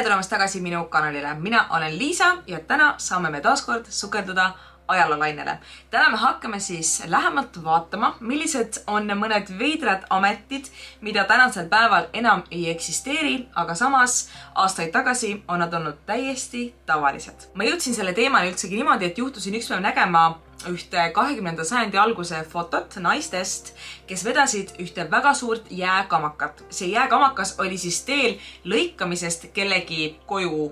Tere tulemast tagasi minu kanalile. Mina olen Liisa ja täna saame me taaskord sukelduda ajaloolainele. Täna me hakkame siis lähemalt vaatama, millised on mõned veidrad ametid, mida tänasel päeval enam ei eksisteeri, aga samas aastaid tagasi on nad olnud täiesti tavalised. Ma jõudsin selle teemani üldsegi niimoodi, et juhtusin ükspäev nägema ühte 20. sajandi alguse fotot naistest, kes vedasid ühte väga suurt jääkamakat. See jääkamakas oli siis teel lõikamisest kellegi koju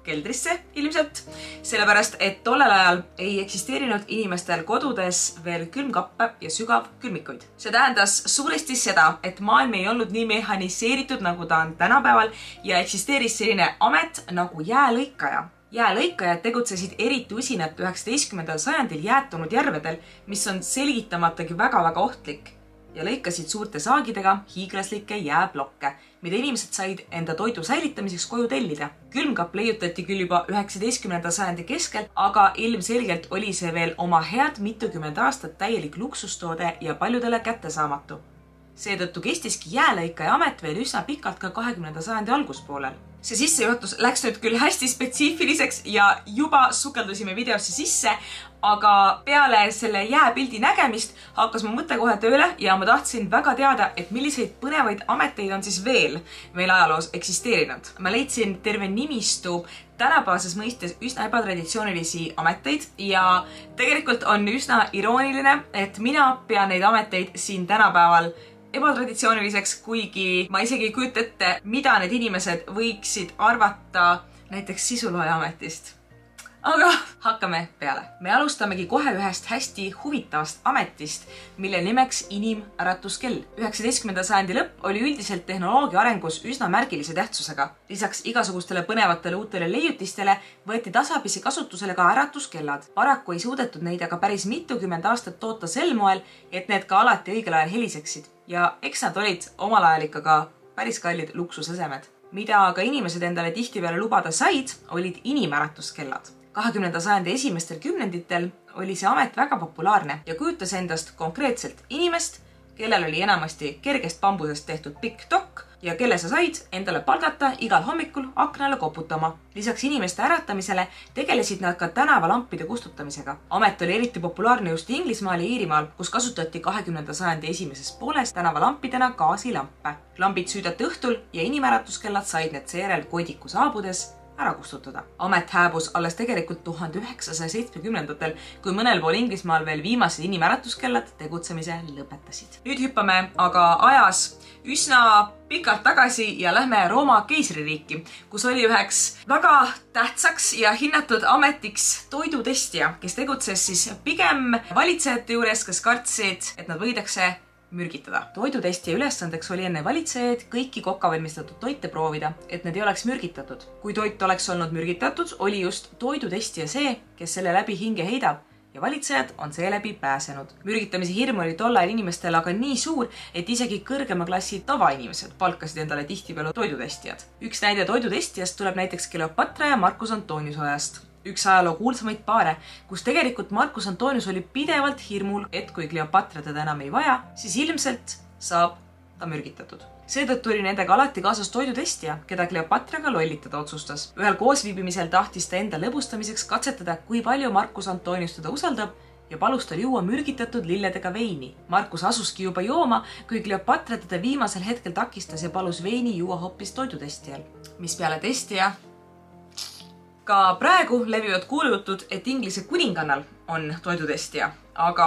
keldrisse ilmselt, sellepärast, et tollel ajal ei eksisteerinud inimestel kodudes veel külmkappe ja sügavkülmikuid. See tähendas suuresti seda, et maailm ei olnud nii mehhaniseeritud, nagu ta on tänapäeval ja eksisteeris selline amet nagu jäälõikaja. Jäälõikajad tegutsesid eriti usinat 19. sajandil jäätunud järvedel, mis on selgitamatagi väga-väga ohtlik ja lõikasid suurte saagidega hiiglaslikke jääblokke, mida inimesed said enda toidu säilitamiseks koju tellida. Külmkapp leiutati küll juba 19. sajandi keskel, aga ilmselgelt oli see veel oma head mitukümmend aastat täielik luksustoode ja paljudele kättesaamatu. Seetõttu kestiski jäälõikaja amet veel üsna pikalt ka 20. sajandi alguspoolel. See sissejuhatus läks nüüd küll hästi spetsiifiliseks ja juba sukeldusime videosse sisse, aga peale selle jääpildi nägemist hakkas mu mõte kohe tööle ja ma tahtsin väga teada, et milliseid põnevaid ameteid on siis veel meil ajaloos eksisteerinud. Ma leidsin terve nimistu tänapäevases mõistes üsna ebatraditsioonilisi ameteid ja tegelikult on üsna irooniline, et mina pean neid ameteid siin tänapäeval ebatraditsiooniliseks, kuigi ma isegi ei kujuta ette, mida need inimesed võiksid arvata näiteks sisulooja ametist. Aga hakkame peale. Me alustamegi kohe ühest hästi huvitavast ametist, mille nimeks inimäratuskell. 19. sajandi lõpp oli üldiselt tehnoloogia arengus üsna märgilise tähtsusega. Lisaks igasugustele põnevatele uutele leiutistele võeti tasapisi kasutusele ka äratuskellad. Paraku ei suudetud neid aga päris mitukümmend aastat toota sel moel, et need ka alati õigel ajal heliseksid. Ja eks nad olid omal ajal ikka ka päris kallid luksusesemed. Mida aga inimesed endale tihtipeale lubada said, olid inimäratuskellad. 20. sajandi esimestel kümnenditel oli see amet väga populaarne ja kujutas endast konkreetselt inimest, kellel oli enamasti kergest bambusest tehtud pikk dokk ja kelle sa said endale palgata igal hommikul aknale koputama. Lisaks inimeste äratamisele tegelesid nad ka tänavalampide kustutamisega. Amet oli eriti populaarne just Inglismaal ja Iirimaal, kus kasutati 20. sajandi esimeses pooles tänavalampidena gaasilampe. Lambid süüdati õhtul ja inimäratuskellad said need seejärel kodiku saabudes ära kustutada. Amet hääbus alles tegelikult 1970-ndatel, kui mõnel pool Inglismaal veel viimased inimäratuskellad tegutsemise lõpetasid. Nüüd hüppame aga ajas üsna pikalt tagasi ja lähme Rooma keisririiki, kus oli üheks väga tähtsaks ja hinnatud ametiks toidutestija, kes tegutses siis pigem valitsejate juures, kes kartsid, et nad võidakse mürgitada. Toidutestija ülesandeks oli enne valitsejaid kõiki kokkavalmistatud toite proovida, et need ei oleks mürgitatud. Kui toit oleks olnud mürgitatud, oli just toidutestija see, kes selle läbi hinge heidab ja valitsejad on seeläbi pääsenud. Mürgitamise hirm oli tollal inimestel aga nii suur, et isegi kõrgema klassi tavainimesed palkasid endale tihtipeale toidutestijad. Üks näide toidutestijast tuleb näiteks Kleopatra ja Marcus Antonius ajast. Üks ajaloo kuulsamaid paare, kus tegelikult Marcus Antonius oli pidevalt hirmul, et kui Kleopatra teda enam ei vaja, siis ilmselt saab ta mürgitatud. Seetõttu oli nendega alati kaasas toidutestija, keda Kleopatraga lollitada otsustas. Ühel koosviibimisel tahtis ta enda lõbustamiseks katsetada, kui palju Marcus Antonius teda usaldab ja palus tal juua mürgitatud lilledega veini. Marcus asuski juba jooma, kui Kleopatra teda viimasel hetkel takistas ja palus veini juua hoopis toidutestijal. Mis peale testija? Ka praegu levivad kuulujutud, et Inglise kuningannal on toidutestija, aga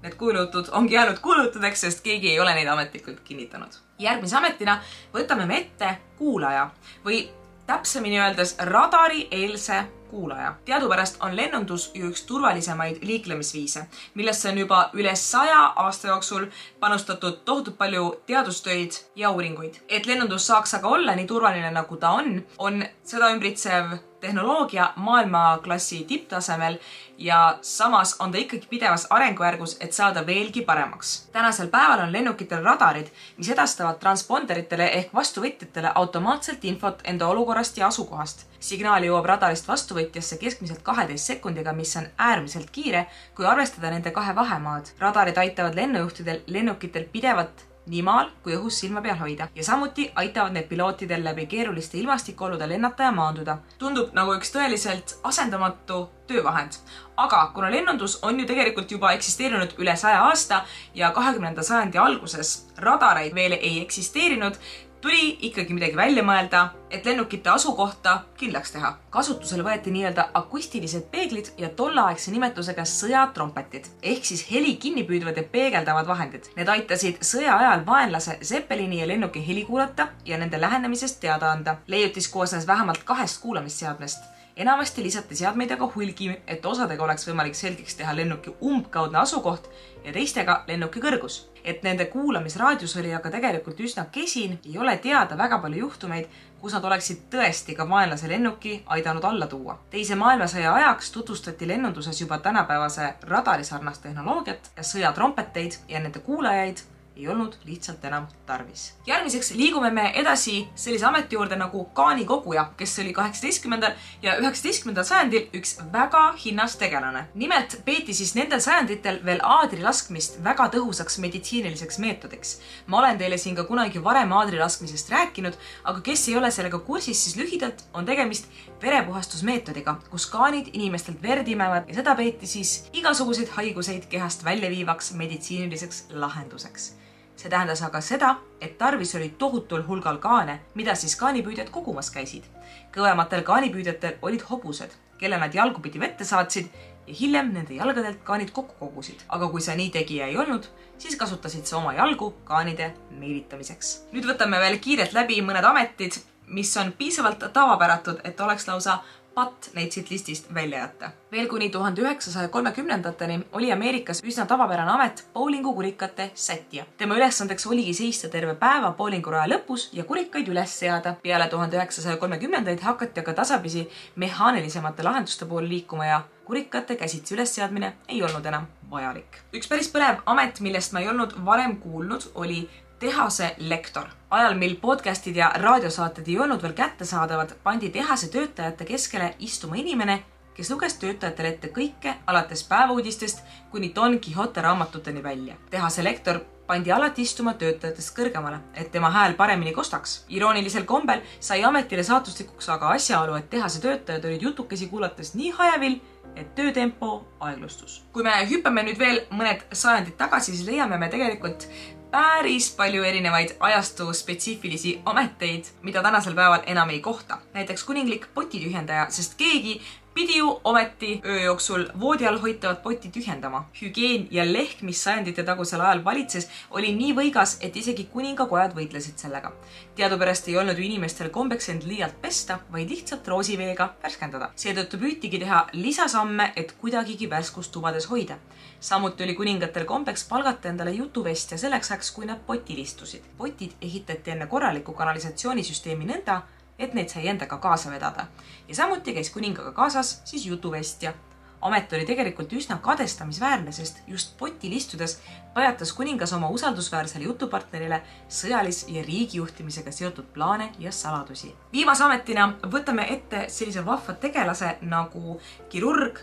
need kuulujutud ongi jäänud kuulujutudeks, sest keegi ei ole neid ametlikult kinnitanud. Järgmise ametina võtame me ette kuulaja või täpsemini öeldes radari-eelse kuulaja. Teadupärast on lennundus ju üks turvalisemaid liiklemisviise, millesse on juba üle 100 aasta jooksul panustatud tohutult palju teadustöid ja uuringuid. Et lennundus saaks aga olla nii turvaline, nagu ta on seda ümbritsev tehnoloogia maailmaklassi tipptasemel ja samas on ta ikkagi pidevas arengujärgus, et saada veelgi paremaks. Tänasel päeval on lennukitel radarid, mis edastavad transponderitele ehk vastuvõtjatele automaatselt infot enda olukorrast ja asukohast. Signaal jõuab radarist vastuvõtjasse keskmiselt 12 sekundiga, mis on äärmiselt kiire, kui arvestada nende kahe vahemaad. Radarid aitavad lennujuhtidel lennukitel pidevat nii maal kui õhus silma peal hoida ja samuti aitavad need pilootidel läbi keeruliste ilmastikuolude lennata ja maanduda. Tundub nagu üks tõeliselt asendamatu töövahend. Aga kuna lennundus on ju tegelikult juba eksisteerinud üle 100 aasta ja 20. sajandi alguses radareid veel ei eksisteerinud, tuli ikkagi midagi välja mõelda, et lennukite asukohta kindlaks teha. Kasutusele võeti nii-öelda akustilised peeglid ja tolleaegse nimetusega sõjatrompetid ehk siis heli kinnipüüdvad ja peegeldavad vahendid. Need aitasid sõja ajal vaenlase Zeppelini ja lennuki heli kuulata ja nende lähenemisest teada anda. Leiutis koosnes vähemalt 2 kuulamisseadmest. Enamasti lisati seadmeid aga hulgi, et osadega oleks võimalik selgeks teha lennuki umbkaudne asukoht ja teistega lennuki kõrgus. Et nende kuulamisraadius oli aga tegelikult üsna kesin, ei ole teada väga palju juhtumeid, kus nad oleksid tõesti ka vaenlase lennuki aidanud alla tuua. Teise maailmasõja ajaks tutvustati lennunduses juba tänapäevase radarisarnast tehnoloogiat ja sõjatrompeteid ja nende kuulajaid ei olnud lihtsalt enam tarvis. Järgmiseks liigume me edasi sellise ameti juurde nagu kaanikoguja, kes oli 18. ja 19. sajandil üks väga hinnas tegelane. Nimelt peeti siis nendel sajanditel veel aadrilaskmist väga tõhusaks meditsiiniliseks meetodiks. Ma olen teile siin ka kunagi varem aadrilaskmisest rääkinud, aga kes ei ole sellega kursis, siis lühidalt on tegemist verepuhastusmeetodiga, kus kaanid inimestelt verd imevad ja seda peeti siis igasuguseid haiguseid kehast välja viivaks meditsiiniliseks lahenduseks. See tähendas aga seda, et tarvis oli tohutul hulgal kaane, mida siis kaanipüüdjad kogumas käisid. Kõvematel kaanipüüdjatel olid hobused, kelle nad jalgupidi vette saatsid ja hiljem nende jalgadelt kaanid kokku kogusid. Aga kui sa nii tegija ei olnud, siis kasutasid sa oma jalgu kaanide meelitamiseks. Nüüd võtame veel kiirelt läbi mõned ametid, mis on piisavalt tavapäratud, et oleks lausa patt neid siit listist välja jätta. Veel kuni 1930-ndateni oli Ameerikas üsna tavapärane amet bowlingukurikate sätija. Tema ülesandeks oligi seista terve päeva bowlinguraja lõpus ja kurikaid üles seada. Peale 1930-ndaid hakati aga tasapisi mehaanilisemate lahenduste poole liikuma ja kurikate käsitsi ülesseadmine ei olnud enam vajalik. Üks päris põnev amet, millest ma ei olnud varem kuulnud, oli tehase lektor. Ajal, mil podcastid ja raadiosaated ei olnud veel kättesaadavad, pandi tehase töötajate keskele istuma inimene, kes luges töötajatele ette kõike alates päevauudistest kuni Don Quixote raamatuteni välja. Tehase lektor pandi alati istuma töötajatest kõrgemale, et tema hääl paremini kostaks. Iroonilisel kombel sai ametile saatustikuks aga asjaolu, et tehase töötajad olid jutukesi kuulates nii hajevil, et töötempo aeglustus. Kui me hüppame nüüd veel mõned sajandid tagasi, siis leiame me tegelikult päris palju erinevaid ajastu spetsiifilisi ameteid, mida tänasel päeval enam ei kohta. Näiteks kuninglik potitühjendaja, sest keegi pidi ju ometi öö jooksul voodi all hoitavat potti tühjendama. Hügieen ja lehk, mis sajandite tagusel ajal valitses, oli nii võigas, et isegi kuningakojad võitlesid sellega. Teadupärast ei olnud ju inimestel kombeks end liialt pesta, vaid lihtsalt roosiveega värskendada. Seetõttu püütigi teha lisasamme, et kuidagigi värskust tubades hoida. Samuti oli kuningatel kombeks palgata endale jutuvestja selleks ajaks, kui nad potil istusid. Potid ehitati enne korraliku kanalisatsioonisüsteemi nõnda, et neid sai endaga kaasa vedada. Ja samuti käis kuningaga kaasas siis jutuvestja. Amet oli tegelikult üsna kadestamisväärne, sest just potil istudes pajatas kuningas oma usaldusväärsele jutupartnerile sõjalis- ja riigijuhtimisega seotud plaane ja saladusi. Viimase ametina võtame ette sellise vahva tegelase nagu kirurg,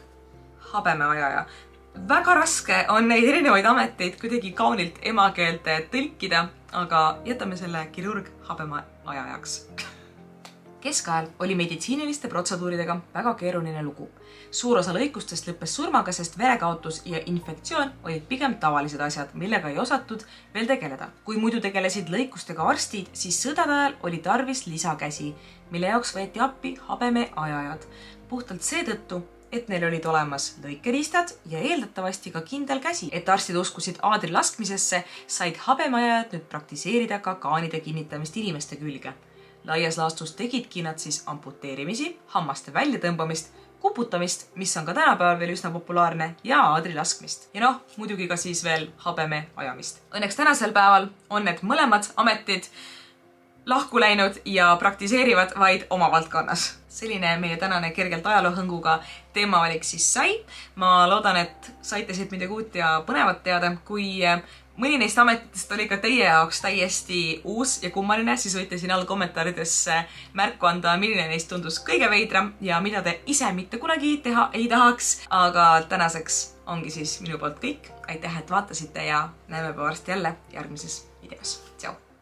habemeajaja. Väga raske on neid erinevaid ameteid kuidagi kaunilt emakeelde tõlkida, aga jätame selle kirurg habemeajajaks. Keskajal oli meditsiiniliste protseduuridega väga keeruline lugu. Suur osa lõikustest lõppes surmaga, sest verekaotus ja infektsioon olid pigem tavalised asjad, millega ei osatud veel tegeleda. Kui muidu tegelesid lõikustega arstid, siis sõdade ajal oli tarvis lisakäsi, mille jaoks võeti appi habemeajajad. Puhtalt seetõttu, et neil olid olemas lõikeriistad ja eeldatavasti ka kindel käsi. Et arstid uskusid aadri laskmisesse, said habemeajajad nüüd praktiseerida ka kaanide kinnitamist inimeste külge. Laias laastus tegidki nad siis amputeerimisi, hammaste väljatõmbamist, kuputamist, mis on ka tänapäeval veel üsna populaarne, ja aadri laskmist. Ja muidugi ka siis veel habeme ajamist. Õnneks tänasel päeval on need mõlemad ametid lahku läinud ja praktiseerivad vaid oma valdkonnas. Selline meie tänane kergelt ajaloohõnguga teemavalik siis sai. Ma loodan, et saite siit midagi uut ja põnevat teada. Kui mõni neist ametitest oli ka teie jaoks täiesti uus ja kummaline, siis võite siin all kommentaarides märku anda, milline neist tundus kõige veidram ja mida te ise mitte kunagi teha ei tahaks. Aga tänaseks ongi siis minu poolt kõik. Aitäh, et vaatasite ja näeme varsti jälle järgmises videos. Tšau!